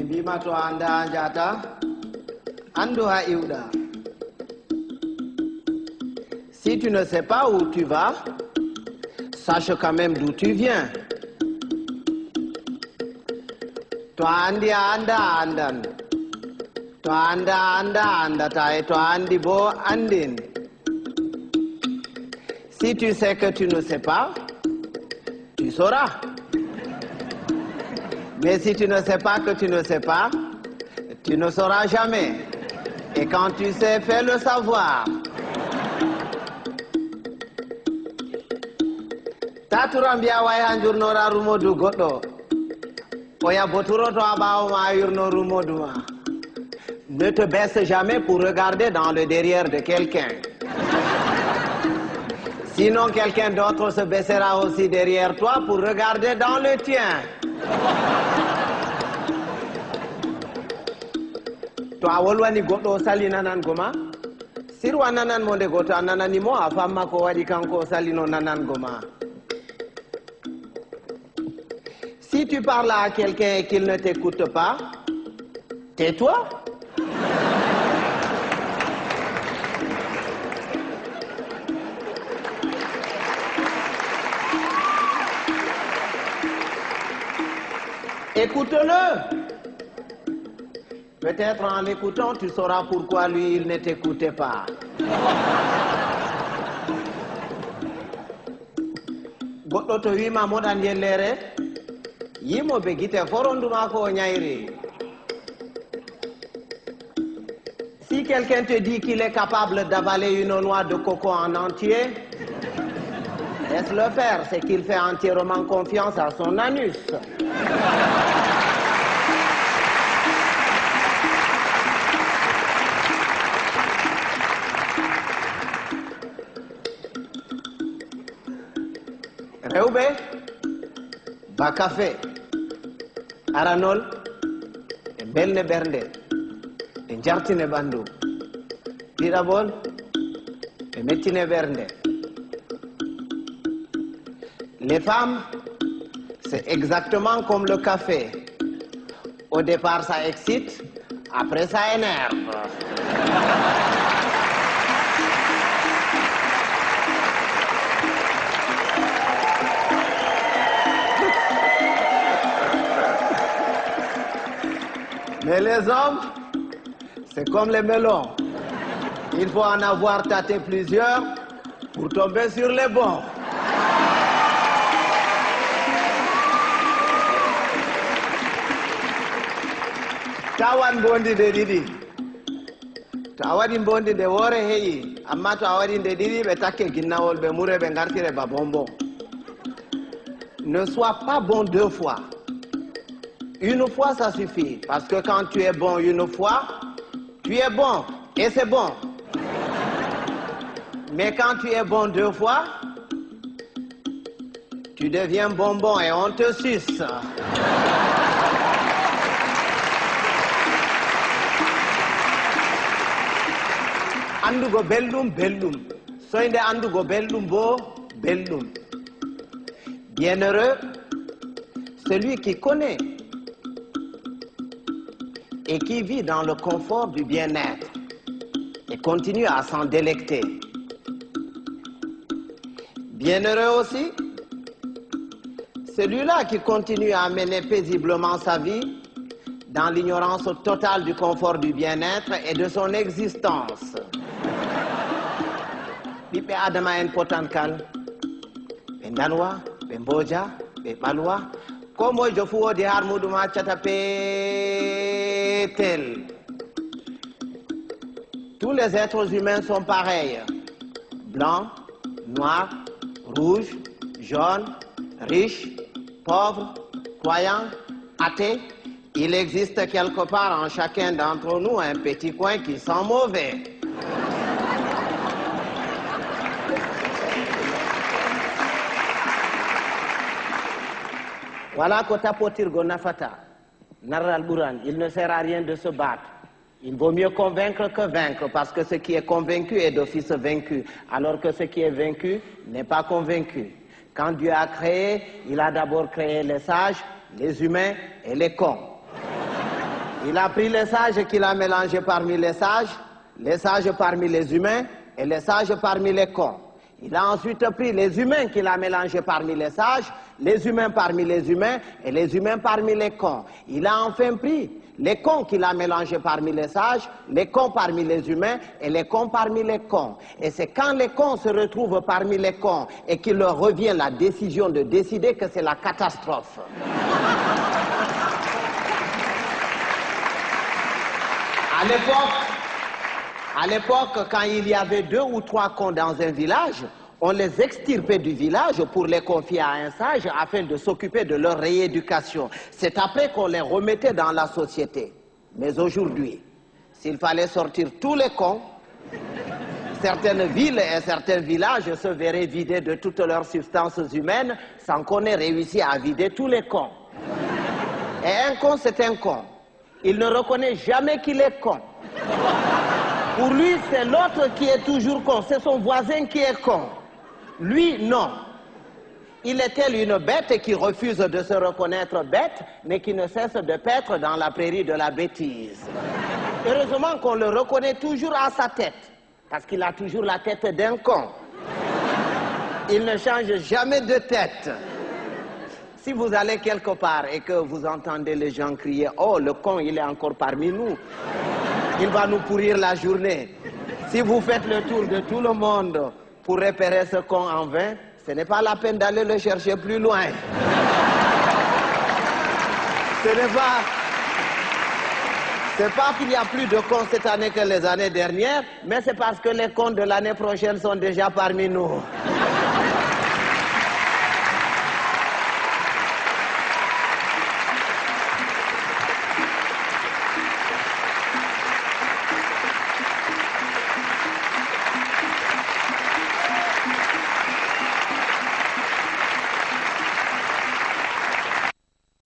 Bimato anda anjata, ando ha iuda. Si tu ne sais pas où tu vas, sache quand même d'où tu viens. Toi andi anda andan. Toi anda anda andata et toi andi bo andin. Si tu sais que tu ne sais pas, tu sauras. Mais si tu ne sais pas que tu ne sais pas, tu ne sauras jamais. Et quand tu sais, fais le savoir. Taturambia way hanjurnora rumodu goddo. Oya boturo to abawo ma yurno rumodu ma. Ne te baisse jamais pour regarder dans le derrière de quelqu'un. Sinon quelqu'un d'autre se baissera aussi derrière toi pour regarder dans le tien. To a wolwani goɗɗo sali nanan goma sirwa nanan mo nde goto a nanani mo a famma ko waɗi kanko salino nanan goma. Si tu parles à quelqu'un et qu'il ne t'écoute pas, tais-toi. Écoute-le. Peut-être en l'écoutant, tu sauras pourquoi lui, il ne t'écoutait pas. Goɗɗo to wima moɗan yellere, yimoɓe guite foronduma ko ñayri. Si quelqu'un te dit qu'il est capable d'avaler une noix de coco en entier, laisse-le faire, c'est qu'il fait entièrement confiance à son anus. Rewɓe ba café aranol e belne ɓernde e jartine ɓandu, ɗiɗaɓol e mettine ɓernde. Les femmes, c'est exactement comme le café. Au départ ça excite, après ça énerve. Mais les hommes, c'est comme les melons. Il faut en avoir tâté plusieurs pour tomber sur les bons. Tawan bondi de didi. To a waɗi bondi de woore heƴi, amma to a waɗi de didi ɓe takke ginnawol ɓe mure ɓe gartire ba bonbon. Ne sois pas bon deux fois. Une fois, ça suffit. Parce que quand tu es bon une fois, tu es bon. Et c'est bon. Mais quand tu es bon deux fois, tu deviens bonbon et on te suce. Andugo beldum, beldum. Soinde andugo beldum bo, beldum. Bienheureux, celui qui connaît et qui vit dans le confort du bien-être et continue à s'en délecter. Bienheureux aussi, celui-là qui continue à mener paisiblement sa vie dans l'ignorance totale du confort du bien-être et de son existence. Ɓiɓɓe adama en potankal, ɓe danwa, ɓe mboja, ɓe ɓalwa, ko moyjo fu wodi har muɗum accata peetel. Tous les êtres humains sont pareils. Blancs, noirs, rouges, jaunes, riches, pauvres, croyants, athées. Il existe quelque part en chacun d'entre nous un petit coin qui sent mauvais. Voilà ko tapotirgo nafata. Narral ɓuran, il ne sert à rien de se battre. Il vaut mieux convaincre que vaincre, parce que ce qui est convaincu est d'office vaincu, alors que ce qui est vaincu n'est pas convaincu. Quand Dieu a créé, il a d'abord créé les sages, les humains et les cons. Il a pris les sages qu'il a mélangés parmi les sages parmi les humains et les sages parmi les cons. Il a ensuite pris les humains qu'il a mélangés parmi les humains parmi les humains et les humains parmi les cons. Il a enfin pris les cons qu'il a mélangés parmi les sages, les cons parmi les humains et les cons parmi les cons. Et c'est quand les cons se retrouvent parmi les cons et qu'il leur revient la décision de décider que c'est la catastrophe. À l'époque, quand il y avait 2 ou 3 cons dans un village, on les extirpait du village pour les confier à un sage afin de s'occuper de leur rééducation. C'est après qu'on les remettait dans la société. Mais aujourd'hui, s'il fallait sortir tous les cons, certaines villes et certains villages se verraient vidés de toutes leurs substances humaines sans qu'on ait réussi à vider tous les cons. Et un con, c'est un con. Il ne reconnaît jamais qu'il est con. Pour lui, c'est l'autre qui est toujours con. C'est son voisin qui est con. Lui, non. Il est tel une bête qui refuse de se reconnaître bête, mais qui ne cesse de paître dans la prairie de la bêtise. Heureusement qu'on le reconnaît toujours à sa tête, parce qu'il a toujours la tête d'un con. Il ne change jamais de tête. Si vous allez quelque part et que vous entendez les gens crier « Oh, le con, il est encore parmi nous. Il va nous pourrir la journée. » Si vous faites le tour de tout le monde pour repérer ce con en vain, ce n'est pas la peine d'aller le chercher plus loin. C'est pas qu'il n'y a plus de cons cette année que les années dernières, mais c'est parce que les cons de l'année prochaine sont déjà parmi nous.